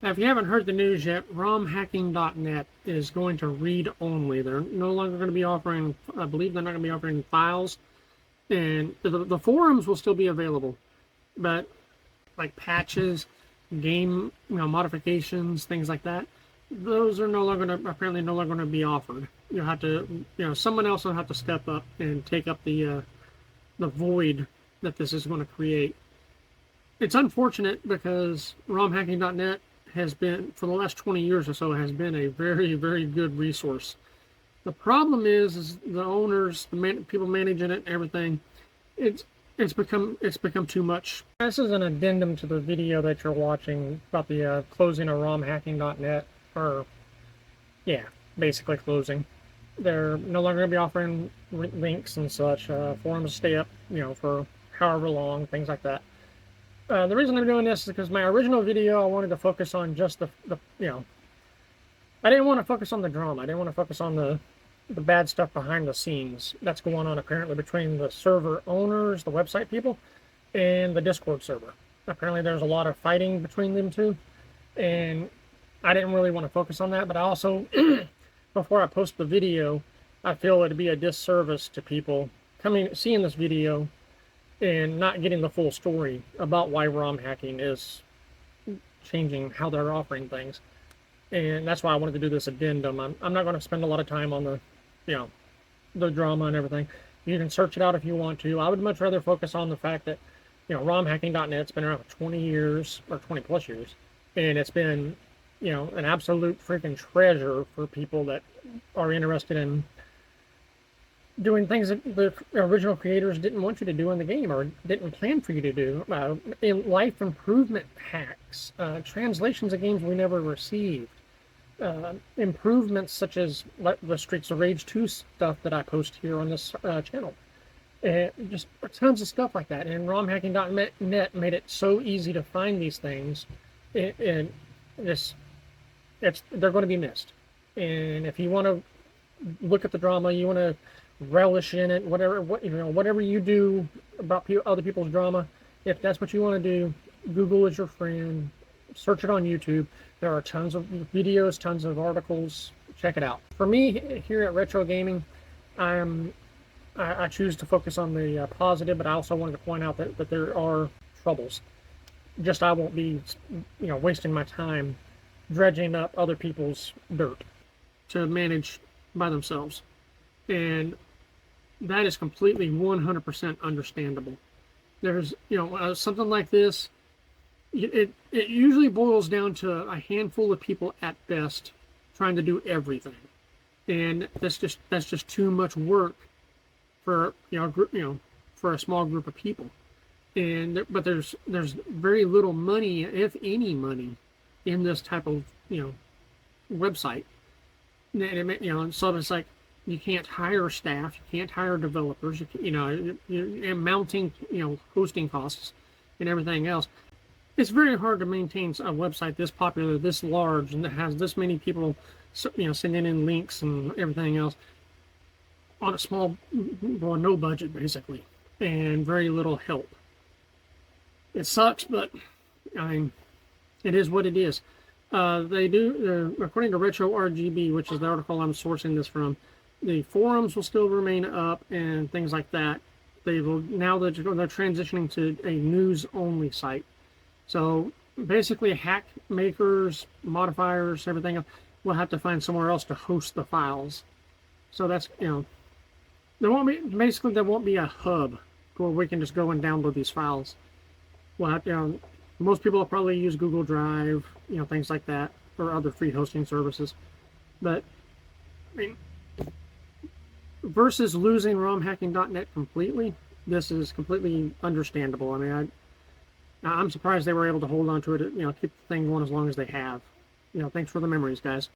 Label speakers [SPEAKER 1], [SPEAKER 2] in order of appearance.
[SPEAKER 1] Now, if you haven't heard the news yet, ROMHacking.net is going to read only. They're no longer going to be offering, I believe they're not going to be offering files. And the forums will still be available. But like patches, game modifications, things like that, those are apparently no longer going to be offered. You'll have to, someone else will have to step up and take up the void that this is going to create. It's unfortunate because ROMHacking.net has been, for the last 20 years or so, has been a very, very good resource. The problem is the owners, people managing it and everything, it's become too much. This is an addendum to the video that you're watching about the closing of ROMHacking.net, or yeah, basically closing. They're no longer going to be offering links and such. Forums stay up, for however long, things like that. The reason I'm doing this is because my original video, I wanted to focus on just I didn't want to focus on the drama. I didn't want to focus on the bad stuff behind the scenes that's going on apparently between the server owners, the website people, and the Discord server. Apparently there's a lot of fighting between them two, and I didn't really want to focus on that, but I also, before I post the video, I feel it'd be a disservice to people seeing this video and not getting the full story about why ROM hacking is changing how they're offering things. And that's why I wanted to do this addendum. I'm not going to spend a lot of time on the drama and everything. You can search it out if you want to. I would much rather focus on the fact that, ROMHacking.net's been around for 20 years, or 20 plus years, and it's been, an absolute freaking treasure for people that are interested in doing things that the original creators didn't want you to do in the game or didn't plan for you to do. In life improvement hacks, translations of games we never received, improvements such as the Streets of Rage 2 stuff that I post here on this channel. Just tons of stuff like that. And ROMHacking.net made it so easy to find these things. And they're going to be missed. And if you want to look at the drama, you want to relish in it, whatever you do about other people's drama, if that's what you want to do, Google is your friend. Search it on YouTube. There are tons of videos, tons of articles. Check it out. For me, here at RetroGaming, I choose to focus on the positive, but I also wanted to point out that there are troubles. Just I won't be, wasting my time dredging up other people's dirt to manage by themselves. And that is completely 100% understandable. There's, something like this, it usually boils down to a handful of people at best trying to do everything. And that's just too much work for, for a small group of people. But there's very little money, if any money, in this type of, website. And so it's like, you can't hire staff, you can't hire developers, you're mounting, hosting costs and everything else. It's very hard to maintain a website this popular, this large, and that has this many people, sending in links and everything else on a small, well, no budget basically, and very little help. It sucks, but I mean, it is what it is. They do, according to RetroRGB, which is the article I'm sourcing this from, the forums will still remain up and things like that. They're transitioning to a news-only site. So basically, hack makers, modifiers, everything else, will have to find somewhere else to host the files. So that's, there won't be a hub where we can just go and download these files. We'll have, most people will probably use Google Drive, things like that, or other free hosting services. But, I mean, versus losing ROMHacking.net completely, this is completely understandable. I mean, I'm surprised they were able to hold on to it, keep the thing going as long as they have. Thanks for the memories, guys.